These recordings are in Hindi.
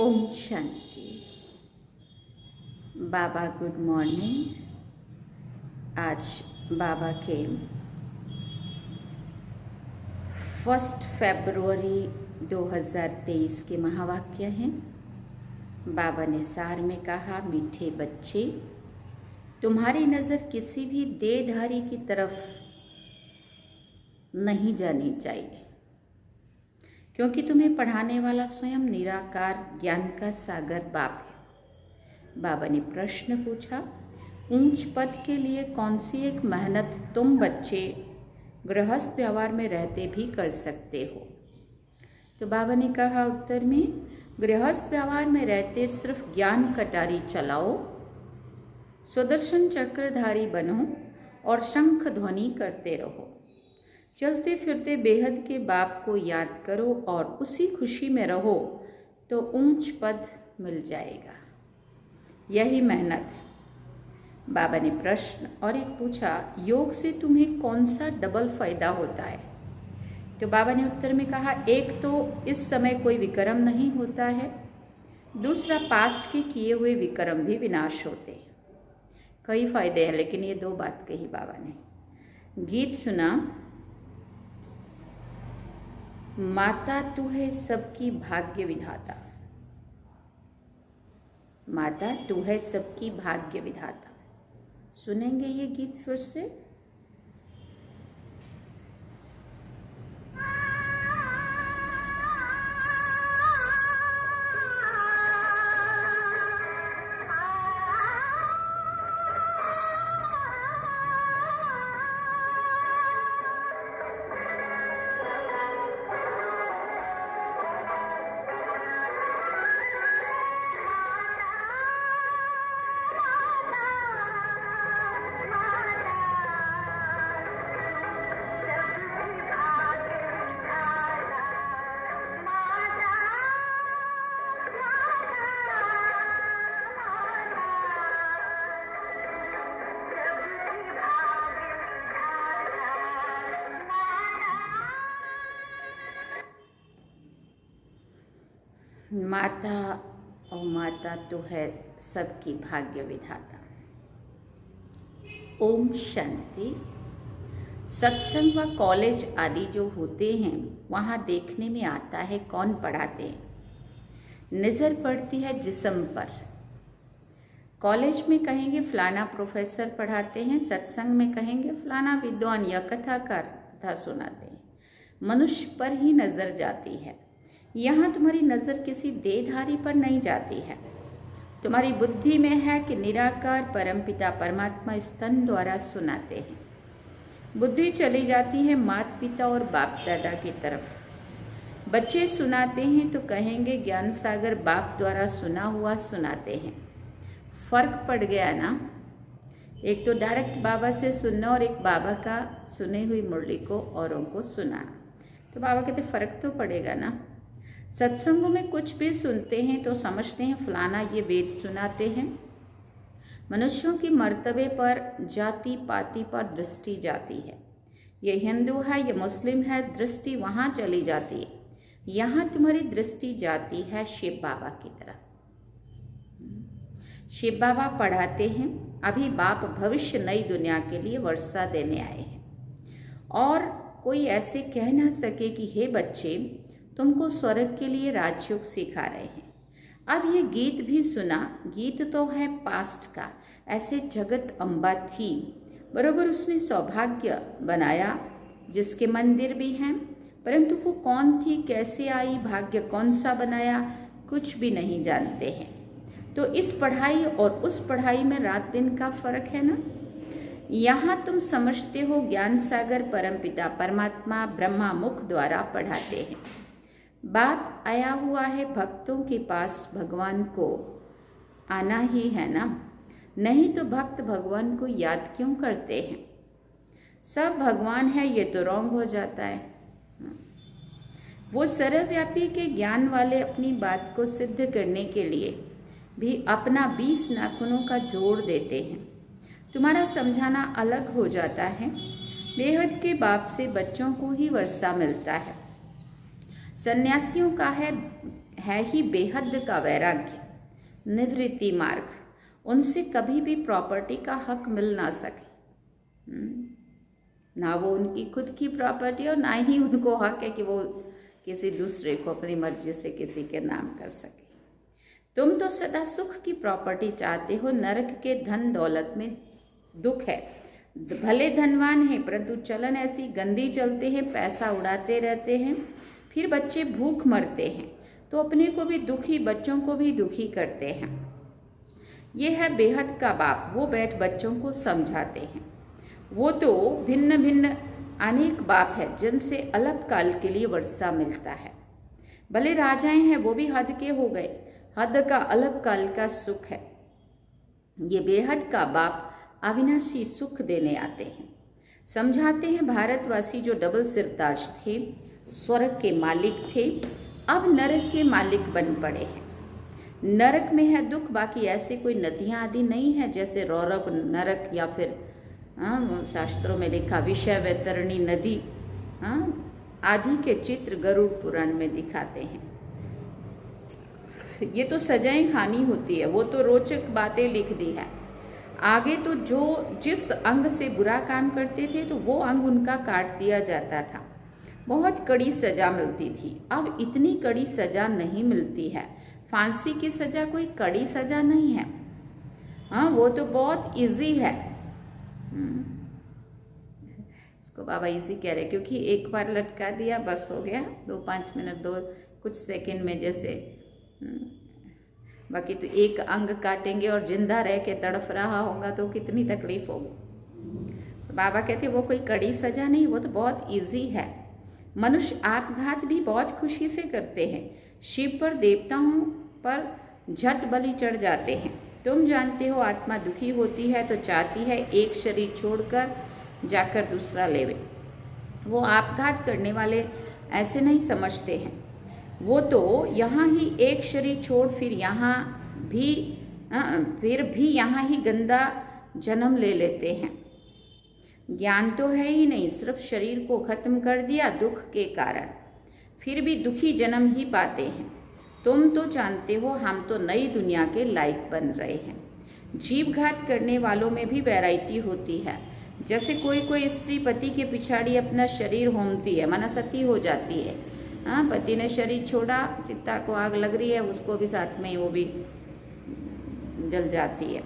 ओम शांति। बाबा गुड मॉर्निंग। आज बाबा के 1 फरवरी 2023 के महावाक्य हैं। बाबा ने सार में कहा, मीठे बच्चे, तुम्हारी नज़र किसी भी देहधारी की तरफ नहीं जानी चाहिए, क्योंकि तुम्हें पढ़ाने वाला स्वयं निराकार ज्ञान का सागर बाप है। बाबा ने प्रश्न पूछा, ऊंच पद के लिए कौन सी एक मेहनत तुम बच्चे गृहस्थ व्यवहार में रहते भी कर सकते हो? तो बाबा ने कहा उत्तर में, गृहस्थ व्यवहार में रहते सिर्फ ज्ञान कटारी चलाओ, सुदर्शन चक्रधारी बनो और शंख ध्वनि करते रहो। चलते फिरते बेहद के बाप को याद करो और उसी खुशी में रहो तो ऊंच पद मिल जाएगा। यही मेहनत है। बाबा ने प्रश्न और एक पूछा, योग से तुम्हें कौन सा डबल फायदा होता है? तो बाबा ने उत्तर में कहा, एक तो इस समय कोई विक्रम नहीं होता है, दूसरा पास्ट के किए हुए विक्रम भी विनाश होते हैं। कई फायदे हैं, लेकिन ये दो बात कही बाबा ने। गीत सुना, माता तू है सबकी भाग्य विधाता, माता तू है सबकी भाग्य विधाता। सुनेंगे ये गीत फिर से। माता और माता तो है सबकी भाग्य विधाता। ओम शांति। सत्संग व कॉलेज आदि जो होते हैं वहाँ देखने में आता है कौन पढ़ाते हैं। नज़र पड़ती है जिस्म पर। कॉलेज में कहेंगे फलाना प्रोफेसर पढ़ाते हैं, सत्संग में कहेंगे फलाना विद्वान या कथाकार कथा सुनाते हैं। मनुष्य पर ही नज़र जाती है। यहाँ तुम्हारी नज़र किसी देहधारी पर नहीं जाती है। तुम्हारी बुद्धि में है कि निराकार परमपिता परमात्मा स्तन द्वारा सुनाते हैं। बुद्धि चली जाती है माता पिता और बाप दादा की तरफ। बच्चे सुनाते हैं तो कहेंगे ज्ञान सागर बाप द्वारा सुना हुआ सुनाते हैं। फ़र्क पड़ गया ना। एक तो डायरेक्ट बाबा से सुनना और एक बाबा का सुनी हुई मुरली को औरों को सुनाना। तो बाबा कहते फ़र्क तो पड़ेगा ना। सत्संगों में कुछ भी सुनते हैं तो समझते हैं फलाना ये वेद सुनाते हैं। मनुष्यों की मर्तबे पर, जाति पाति पर दृष्टि जाती है। ये हिंदू है, ये मुस्लिम है, दृष्टि वहाँ चली जाती है। यहाँ तुम्हारी दृष्टि जाती है शिव बाबा की तरफ। शिव बाबा पढ़ाते हैं। अभी बाप भविष्य नई दुनिया के लिए वर्षा देने आए हैं और कोई ऐसे कह ना सके कि हे बच्चे तुमको स्वर्ग के लिए राजयोग सिखा रहे हैं। अब ये गीत भी सुना। गीत तो है पास्ट का। ऐसे जगत अम्बा थी, बरोबर उसने सौभाग्य बनाया, जिसके मंदिर भी हैं, परंतु वो कौन थी, कैसे आई, भाग्य कौन सा बनाया, कुछ भी नहीं जानते हैं। तो इस पढ़ाई और उस पढ़ाई में रात दिन का फर्क है ना। यहाँ तुम समझते हो ज्ञान सागर परमपिता परमात्मा ब्रह्मा मुख द्वारा पढ़ाते हैं। बाप आया हुआ है भक्तों के पास, भगवान को आना ही है ना। नहीं तो भक्त भगवान को याद क्यों करते हैं? सब भगवान है ये तो रॉन्ग हो जाता है। वो सर्वव्यापी के ज्ञान वाले अपनी बात को सिद्ध करने के लिए भी अपना 20 नाखूनों का जोड़ देते हैं। तुम्हारा समझाना अलग हो जाता है। बेहद के बाप से बच्चों को ही वर्षा मिलता है। सन्यासियों का है है ही बेहद का वैराग्य, निवृत्ति मार्ग। उनसे कभी भी प्रॉपर्टी का हक मिल ना सके। ना वो उनकी खुद की प्रॉपर्टी और ना ही उनको हक है कि वो किसी दूसरे को अपनी मर्जी से किसी के नाम कर सके। तुम तो सदा सुख की प्रॉपर्टी चाहते हो, नरक के धन दौलत में दुख है। भले धनवान हैं परंतु चलन ऐसी गंदी चलते हैं, पैसा उड़ाते रहते हैं, फिर बच्चे भूख मरते हैं तो अपने को भी दुखी, बच्चों को भी दुखी करते हैं। ये है बेहद का बाप, वो बैठ बच्चों को समझाते हैं। वो तो भिन्न भिन्न अनेक बाप है जिनसे अल्पकाल के लिए वर्षा मिलता है। भले राजाएं हैं वो भी हद के हो गए, हद का अल्पकाल का सुख है। ये बेहद का बाप अविनाशी सुख देने आते हैं। समझाते हैं भारतवासी जो डबल सिरताज थे, स्वर्ग के मालिक थे, अब नरक के मालिक बन पड़े हैं। नरक में है दुख, बाकी ऐसे कोई नदियां आदि नहीं है जैसे रौरव नरक या फिर शास्त्रों में लिखा विषय वैतरणी नदी आदि के चित्र गरुड़ पुराण में दिखाते हैं। ये तो सजाएं खानी होती है, वो तो रोचक बातें लिख दी है। आगे तो जो जिस अंग से बुरा काम करते थे तो वो अंग उनका काट दिया जाता था, बहुत कड़ी सजा मिलती थी। अब इतनी कड़ी सजा नहीं मिलती है। फांसी की सजा कोई कड़ी सजा नहीं है, वो तो बहुत इजी है। इसको बाबा इजी कह रहे क्योंकि एक बार लटका दिया बस हो गया, 2-5 मिनट, कुछ सेकंड में जैसे। बाकी तो एक अंग काटेंगे और जिंदा रह के तड़फ रहा होगा तो कितनी तकलीफ होगी। तो बाबा कहते वो कोई कड़ी सजा नहीं, वो तो बहुत इजी है। मनुष्य आपघात भी बहुत खुशी से करते हैं। शिव पर, देवताओं पर झट बलि चढ़ जाते हैं। तुम जानते हो आत्मा दुखी होती है तो चाहती है एक शरीर छोड़कर जाकर दूसरा लेवे। वो आपघात करने वाले ऐसे नहीं समझते हैं। वो तो यहाँ ही एक शरीर छोड़ फिर भी यहाँ ही गंदा जन्म ले लेते हैं। ज्ञान तो है ही नहीं, सिर्फ शरीर को खत्म कर दिया दुख के कारण, फिर भी दुखी जन्म ही पाते हैं। तुम तो जानते हो हम तो नई दुनिया के लायक बन रहे हैं। जीवघात करने वालों में भी वैरायटी होती है। जैसे कोई स्त्री पति के पिछाड़ी अपना शरीर होमती है, माना सती हो जाती है। पति ने शरीर छोड़ा, चिता को आग लग रही है, उसको भी साथ में वो भी जल जाती है।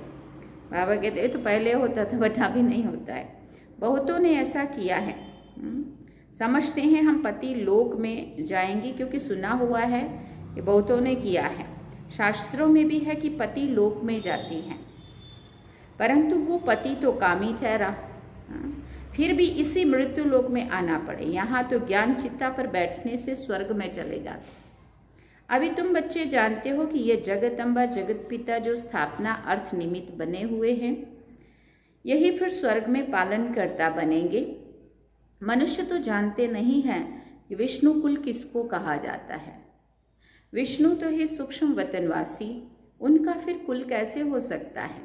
बाबा कहते हैं तो पहले होता था बट अभी नहीं होता है। बहुतों ने ऐसा किया है। समझते हैं हम पति लोक में जाएंगे क्योंकि सुना हुआ है, ये बहुतों ने किया है। शास्त्रों में भी है कि पति लोक में जाती हैं, परंतु वो पति तो कामी ठहरा, फिर भी इसी मृत्यु लोक में आना पड़े। यहाँ तो ज्ञान चित्ता पर बैठने से स्वर्ग में चले जाते। अभी तुम बच्चे जानते हो कि ये जगत अम्बा जगत पिता जो स्थापना अर्थ निमित्त बने हुए हैं, यही फिर स्वर्ग में पालन करता बनेंगे। मनुष्य तो जानते नहीं हैं कि विष्णु कुल किसको कहा जाता है। विष्णु तो ही सूक्ष्म वतनवासी, उनका फिर कुल कैसे हो सकता है।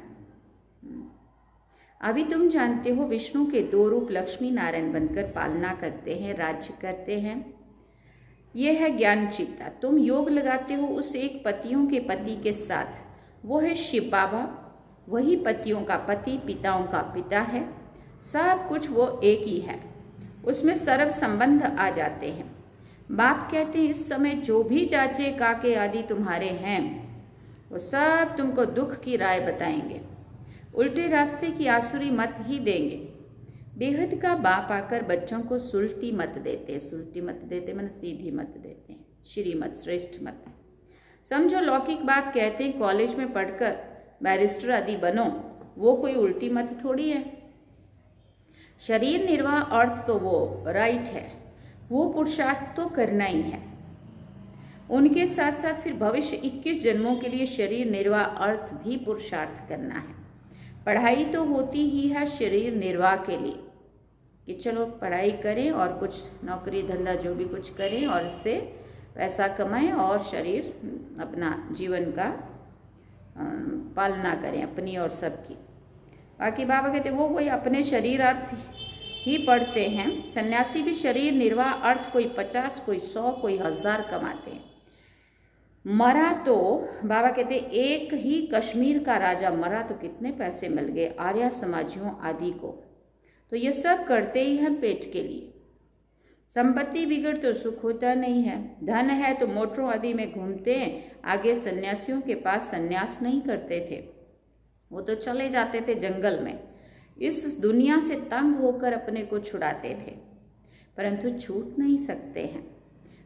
अभी तुम जानते हो विष्णु के 2 रूप लक्ष्मी नारायण बनकर पालना करते हैं, राज्य करते हैं। यह है ज्ञान चित्ता। तुम योग लगाते हो उस एक पतियों के पति के साथ, वो है शिव बाबा। वही पतियों का पति, पिताओं का पिता है। सब कुछ वो एक ही है, उसमें सर्व संबंध आ जाते हैं। बाप कहते हैं इस समय जो भी चाचे काके आदि तुम्हारे हैं वो सब तुमको दुख की राय बताएंगे, उल्टे रास्ते की आसुरी मत ही देंगे। बेहद का बाप आकर बच्चों को सुलटी मत देते। सुलटी मत देते मन सीधी मत देते हैं, श्रीमत श्रेष्ठ मत। समझो लौकिक बाप कहते हैं कॉलेज में पढ़कर बैरिस्टर आदि बनो, वो कोई उल्टी मत थोड़ी है। शरीर निर्वाह अर्थ तो वो राइट है, वो पुरुषार्थ तो करना ही है। उनके साथ साथ फिर भविष्य 21 जन्मों के लिए शरीर निर्वाह अर्थ भी पुरुषार्थ करना है। पढ़ाई तो होती ही है शरीर निर्वाह के लिए कि चलो पढ़ाई करें और कुछ नौकरी धंधा जो भी कुछ करें और इससे पैसा कमाएं और शरीर अपना जीवन का पालना करें, अपनी और सबकी। बाकी बाबा कहते वो कोई अपने शरीर अर्थ ही पढ़ते हैं। सन्यासी भी शरीर निर्वाह अर्थ कोई 50, कोई 100, कोई 1000 कमाते हैं। मरा तो बाबा कहते एक ही कश्मीर का राजा मरा तो कितने पैसे मिल गए आर्य समाजियों आदि को। तो ये सब करते ही हम पेट के लिए। संपत्ति बिगड़ तो सुख होता नहीं है, धन है तो मोटरों आदि में घूमते हैं। आगे सन्यासियों के पास सन्यास नहीं करते थे, वो तो चले जाते थे जंगल में, इस दुनिया से तंग होकर अपने को छुड़ाते थे, परंतु छूट नहीं सकते हैं।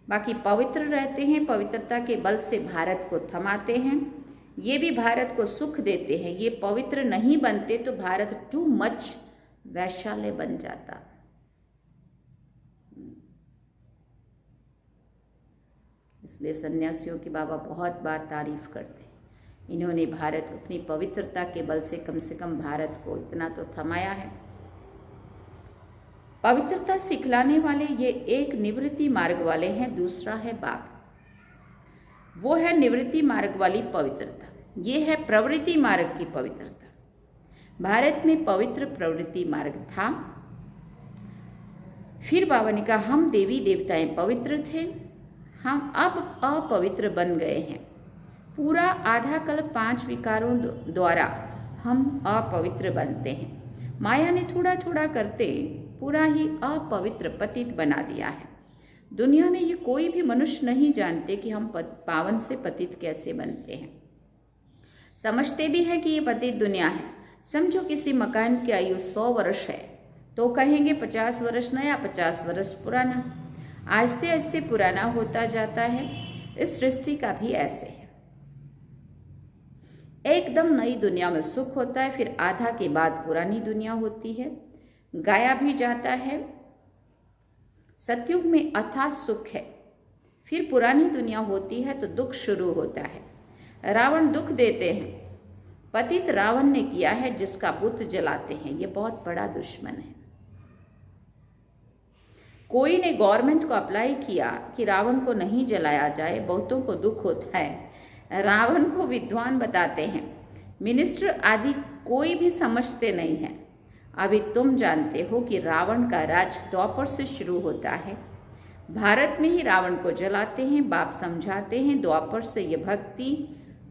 बाकी पवित्र रहते हैं, पवित्रता के बल से भारत को थमाते हैं, ये भी भारत को सुख देते हैं। ये पवित्र नहीं बनते तो भारत टू मच वैशाल्य बन जाता। इसलिए सन्यासियों की बाबा बहुत बार तारीफ करते हैं। इन्होंने भारत अपनी पवित्रता के बल से कम भारत को इतना तो थमाया है। पवित्रता सिखलाने वाले ये एक निवृत्ति मार्ग वाले हैं, दूसरा है बाप। वो है निवृत्ति मार्ग वाली पवित्रता, ये है प्रवृत्ति मार्ग की पवित्रता। भारत में पवित्र प्रवृत्ति मार्ग था, फिर बाबा ने कहा हम देवी देवताएं पवित्र थे, हम अब अपवित्र बन गए हैं। पूरा आधा कल्प 5 विकारों द्वारा हम अपवित्र बनते हैं। माया ने थोड़ा थोड़ा करते पूरा ही अपवित्र पतित बना दिया है। दुनिया में ये कोई भी मनुष्य नहीं जानते कि हम पावन से पतित कैसे बनते हैं। समझते भी है कि ये पतित दुनिया है। समझो किसी मकान की आयु 100 वर्ष है तो कहेंगे 50 वर्ष नया 50 वर्ष पुराना, आहिस्ते आहिस्ते पुराना होता जाता है। इस सृष्टि का भी ऐसे है। एकदम नई दुनिया में सुख होता है, फिर आधा के बाद पुरानी दुनिया होती है, गाया भी जाता है। सतयुग में अथाह सुख है, फिर पुरानी दुनिया होती है तो दुख शुरू होता है। रावण दुख देते हैं, पतित रावण ने किया है, जिसका बुत जलाते हैं, ये बहुत बड़ा दुश्मन है। कोई ने गवर्नमेंट को अप्लाई किया कि रावण को नहीं जलाया जाए, बहुतों को दुख होता है। रावण को विद्वान बताते हैं, मिनिस्टर आदि कोई भी समझते नहीं है। अभी तुम जानते हो कि रावण का राज द्वापर से शुरू होता है। भारत में ही रावण को जलाते हैं, बाप समझाते हैं द्वापर से ये भक्ति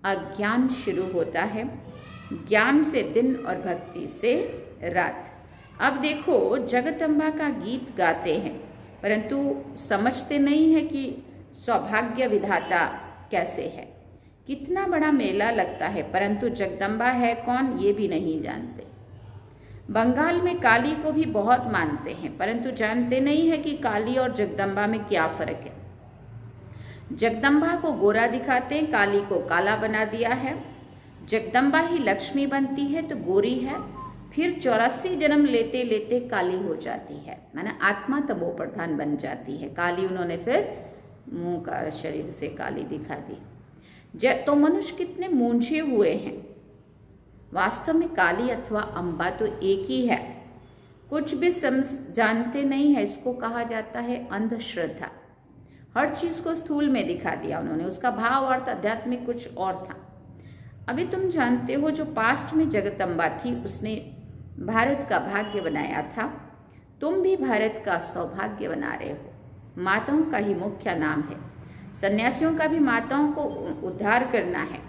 अज्ञान शुरू होता है, ज्ञान से दिन और भक्ति से रात। अब देखो जगदम्बा का गीत गाते हैं, परंतु समझते नहीं है कि सौभाग्य विधाता कैसे है। कितना बड़ा मेला लगता है, परंतु जगदम्बा है कौन ये भी नहीं जानते। बंगाल में काली को भी बहुत मानते हैं, परंतु जानते नहीं है कि काली और जगदम्बा में क्या फर्क है। जगदम्बा को गोरा दिखाते हैं, काली को काला बना दिया है। जगदम्बा ही लक्ष्मी बनती है तो गोरी है, फिर 84 जन्म लेते लेते काली हो जाती है, माना आत्मा तमो प्रधान बन जाती है। काली उन्होंने फिर मुंह का शरीर से काली दिखा दी। तो मनुष्य कितने मूंझे हुए हैं। वास्तव में काली अथवा अम्बा तो एक ही है, कुछ भी जानते नहीं है। इसको कहा जाता है अंधश्रद्धा। हर चीज को स्थूल में दिखा दिया उन्होंने, उसका भाव अर्थ आध्यात्मिक कुछ और था। अभी तुम जानते हो जो पास्ट में जगदम्बा थी उसने भारत का भाग्य बनाया था, तुम भी भारत का सौभाग्य बना रहे हो। माताओं का ही मुख्य नाम है। सन्यासियों का भी माताओं को उद्धार करना है।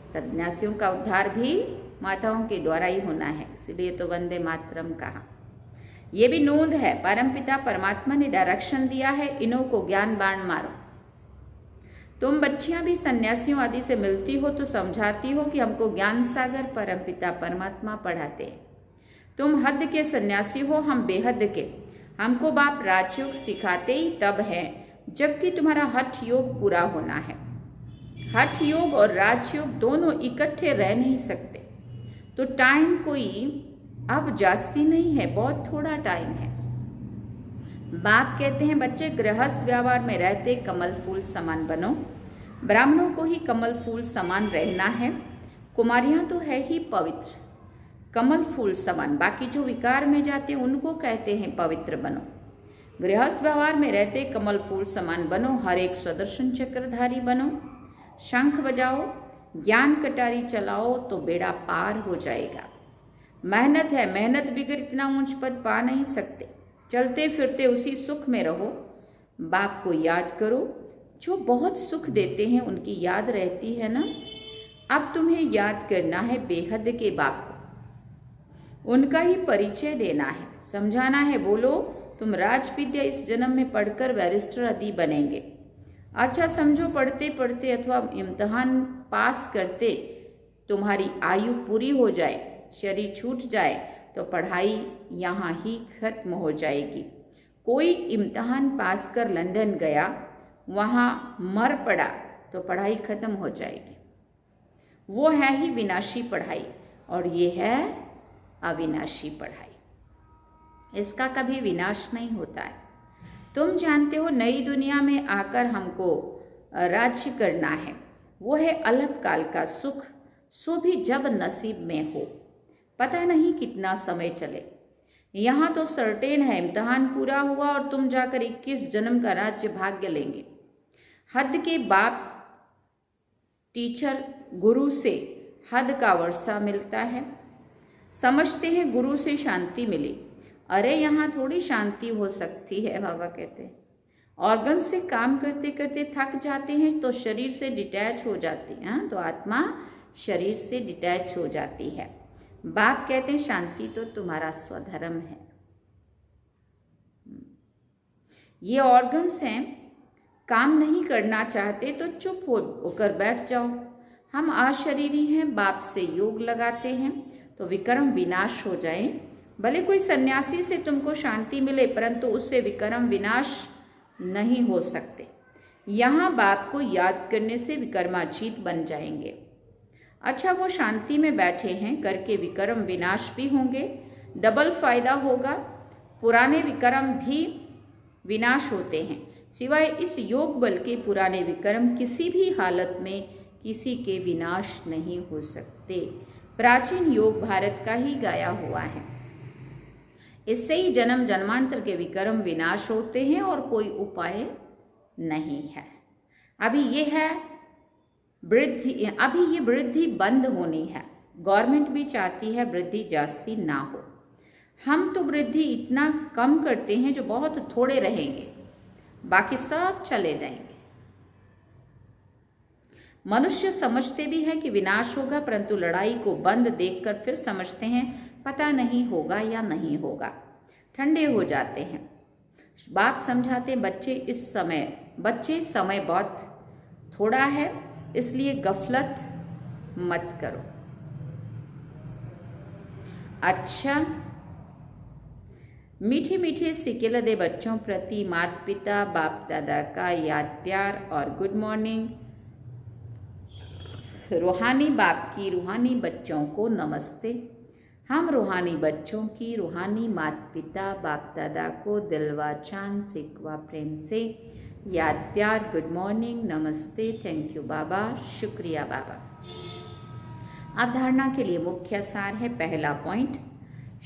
सन्यासियों का उद्धार भी माताओं के द्वारा ही होना है, इसलिए तो वंदे मातरम कहा। ये भी नोंद है, परमपिता परमात्मा ने डायरेक्शन दिया है, इन्हों को ज्ञान बाण मारो। तुम बच्चियां भी सन्यासियों आदि से मिलती हो तो समझाती हो कि हमको ज्ञान सागर परमपिता परमात्मा पढ़ाते हैं। तुम हद के सन्यासी हो, हम बेहद के। हमको बाप राजयोग सिखाते ही तब है जबकि तुम्हारा हठ योग पूरा होना है। हठ योग और राजयोग दोनों इकट्ठे रह नहीं सकते। तो टाइम कोई अब जास्ती नहीं है, बहुत थोड़ा टाइम है। बाप कहते हैं बच्चे गृहस्थ व्यवहार में रहते कमल फूल समान बनो। ब्राह्मणों को ही कमल फूल समान रहना है, कुमारियां तो है ही पवित्र कमल फूल समान। बाकी जो विकार में जाते उनको कहते हैं पवित्र बनो। गृहस्थ व्यवहार में रहते कमल फूल समान बनो, हर एक स्वदर्शन चक्रधारी बनो। शंख बजाओ, ज्ञान कटारी चलाओ तो बेड़ा पार हो जाएगा। मेहनत है, मेहनत बिगर इतना ऊंच पद पा नहीं सकते। चलते फिरते उसी सुख में रहो, बाप को याद करो, जो बहुत सुख देते हैं उनकी याद रहती है ना। अब तुम्हें याद करना है बेहद के बाप को, उनका ही परिचय देना है, समझाना है। बोलो तुम राजविद्या इस जन्म में पढ़कर बैरिस्टर आदि बनेंगे। अच्छा समझो, पढ़ते पढ़ते अथवा इम्तहान पास करते तुम्हारी आयु पूरी हो जाए, शरीर छूट जाए तो पढ़ाई यहाँ ही खत्म हो जाएगी। कोई इम्तहान पास कर लंदन गया, वहाँ मर पड़ा तो पढ़ाई खत्म हो जाएगी। वो है ही विनाशी पढ़ाई और ये है अविनाशी पढ़ाई। इसका कभी विनाश नहीं होता है। तुम जानते हो नई दुनिया में आकर हमको राज्य करना है, वो है अलग काल का सुख, सो भी जब नसीब में हो। पता नहीं कितना समय चले। यहाँ तो सर्टेन है इम्तहान पूरा हुआ और तुम जाकर 21 जन्म का राज्य भाग्य लेंगे। हद के बाप टीचर गुरु से हद का वर्षा मिलता है, समझते हैं गुरु से शांति मिली। अरे यहाँ थोड़ी शांति हो सकती है। बाबा कहते हैं ऑर्गन से काम करते करते थक जाते हैं तो शरीर से डिटैच हो जाती है। हाँ, तो आत्मा शरीर से डिटैच हो जाती है। बाप कहते हैं शांति तो तुम्हारा स्वधर्म है। ये ऑर्गन्स हैं, काम नहीं करना चाहते तो चुप होकर बैठ जाओ। हम अशरीरी हैं, बाप से योग लगाते हैं तो विक्रम विनाश हो जाए। भले कोई सन्यासी से तुमको शांति मिले परंतु उससे विक्रम विनाश नहीं हो सकते। यहाँ बाप को याद करने से विक्रमाजीत बन जाएंगे। अच्छा वो शांति में बैठे हैं, करके विक्रम विनाश भी होंगे, डबल फायदा होगा। पुराने विक्रम भी विनाश होते हैं, सिवाय इस योग बल के पुराने विक्रम किसी भी हालत में किसी के विनाश नहीं हो सकते। प्राचीन योग भारत का ही गाया हुआ है। इससे ही जन्म जन्मांतर के विक्रम विनाश होते हैं और कोई उपाय नहीं है। अभी ये है वृद्धि, अभी ये वृद्धि बंद होनी है। गवर्नमेंट भी चाहती है वृद्धि जास्ती ना हो। हम तो वृद्धि इतना कम करते हैं जो बहुत थोड़े रहेंगे, बाकी सब चले जाएंगे। मनुष्य समझते भी हैं कि विनाश होगा, परंतु लड़ाई को बंद देखकर फिर समझते हैं पता नहीं होगा या नहीं होगा, ठंडे हो जाते हैं। बाप समझाते बच्चे समय बहुत थोड़ा है, इसलिए गफलत मत करो। अच्छा, मीठे मीठे सिकेल दे बच्चों प्रति माता पिता बाप दादा का याद प्यार और गुड मॉर्निंग। रूहानी बाप की रूहानी बच्चों को नमस्ते। हम रूहानी बच्चों की रूहानी माता पिता बाप दादा को दिलवा चांद सिकवा प्रेम से याद प्यार गुड मॉर्निंग नमस्ते। थैंक यू बाबा, शुक्रिया बाबा। अब धारणा के लिए मुख्य सार है। पहला पॉइंट,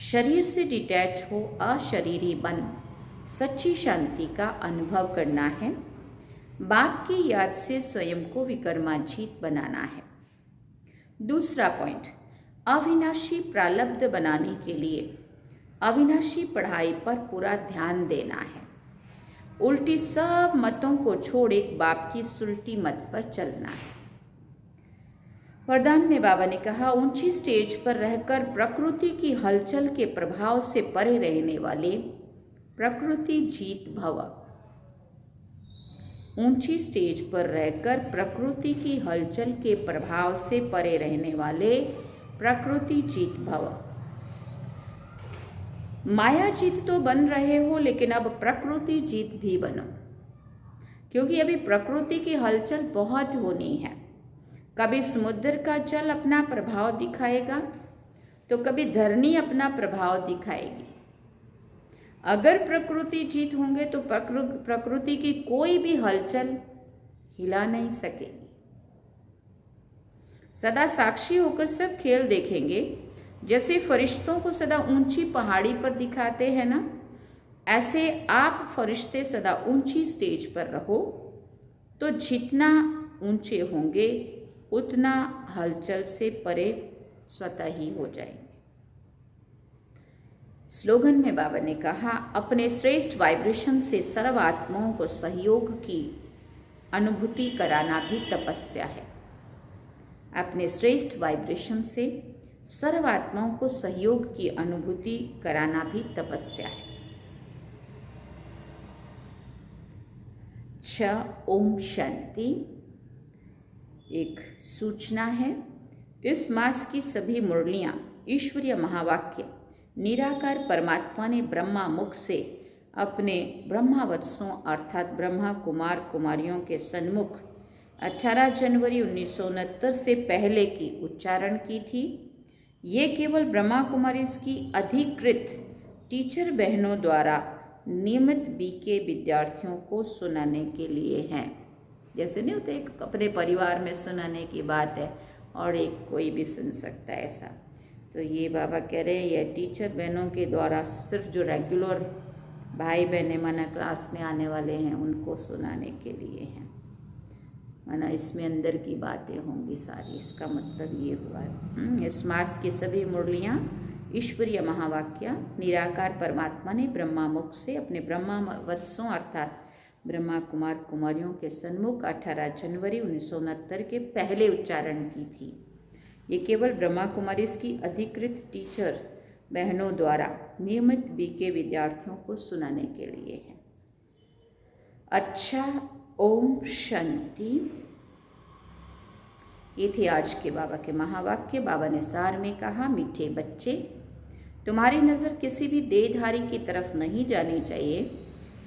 शरीर से डिटैच हो, अशरीरी बन सच्ची शांति का अनुभव करना है। बाप की याद से स्वयं को विक्रमाजीत बनाना है। दूसरा पॉइंट, अविनाशी प्रारब्ध बनाने के लिए अविनाशी पढ़ाई पर पूरा ध्यान देना है। उल्टी सब मतों को छोड़ एक बाप की सुलटी मत पर चलना है। वरदान में बाबा ने कहा, ऊंची स्टेज पर रहकर प्रकृति की हलचल के प्रभाव से परे रहने वाले प्रकृति जीत भव। ऊंची स्टेज पर रहकर प्रकृति की हलचल के प्रभाव से परे रहने वाले प्रकृति जीत भव। माया जीत तो बन रहे हो, लेकिन अब प्रकृति जीत भी बनो, क्योंकि अभी प्रकृति की हलचल बहुत होनी है। कभी समुद्र का जल अपना प्रभाव दिखाएगा तो कभी धरनी अपना प्रभाव दिखाएगी। अगर प्रकृति जीत होंगे तो प्रकृति की कोई भी हलचल हिला नहीं सकेगी। सदा साक्षी होकर सब खेल देखेंगे। जैसे फरिश्तों को सदा ऊंची पहाड़ी पर दिखाते हैं ना, ऐसे आप फरिश्ते सदा ऊंची स्टेज पर रहो तो जितना ऊंचे होंगे उतना हलचल से परे स्वतः ही हो जाएंगे। स्लोगन में बाबा ने कहा, अपने श्रेष्ठ वाइब्रेशन से सर्व आत्माओं को सहयोग की अनुभूति कराना भी तपस्या है। अपने श्रेष्ठ वाइब्रेशन से सर्व आत्माओं को सहयोग की अनुभूति कराना भी तपस्या है। ओम शांति। एक सूचना है, इस मास की सभी मुरलियां ईश्वरीय महावाक्य निराकार परमात्मा ने ब्रह्मा मुख से अपने ब्रह्मावत्सों अर्थात ब्रह्मा कुमार कुमारियों के सन्मुख 18 जनवरी 1969 से पहले की उच्चारण की थी। ये केवल ब्रह्मा कुमारी की अधिकृत टीचर बहनों द्वारा नियमित बीके विद्यार्थियों को सुनाने के लिए हैं। जैसे नहीं होते, एक अपने परिवार में सुनाने की बात है और एक कोई भी सुन सकता है ऐसा। तो ये बाबा कह रहे हैं यह टीचर बहनों के द्वारा सिर्फ जो रेगुलर भाई बहने माना क्लास में आने वाले हैं उनको सुनाने के लिए हैं। माना इसमें अंदर की बातें होंगी सारी, इसका मतलब ये हुआ है। इस मास की सभी मुरलियाँ ईश्वरीय महावाक्य निराकार परमात्मा ने ब्रह्मा मुख से अपने ब्रह्मावत्सों अर्थात ब्रह्मा कुमार कुमारियों के सन्मुख 18 जनवरी 1969 के पहले उच्चारण की थी। ये केवल ब्रह्मा कुमारी की अधिकृत टीचर बहनों द्वारा नियमित बीके विद्यार्थियों को सुनाने के लिए है। अच्छा, ओम शांति। ये थे आज के बाबा के महावाक्य। बाबा ने सार में कहा, मीठे बच्चे, तुम्हारी नज़र किसी भी देहधारी की तरफ नहीं जानी चाहिए,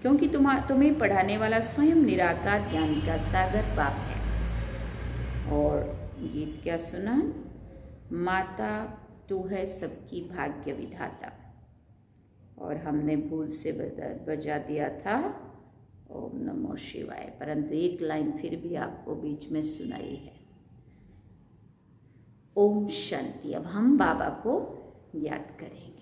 क्योंकि तुम्हें पढ़ाने वाला स्वयं निराकार ज्ञान का सागर बाप है। और गीत क्या सुना? माता तू है सबकी भाग्य विधाता। और हमने भूल से बजा दिया था ओम नमो शिवाय, परंतु एक लाइन फिर भी आपको बीच में सुनाई है। ओम शांति। अब हम बाबा को याद करेंगे।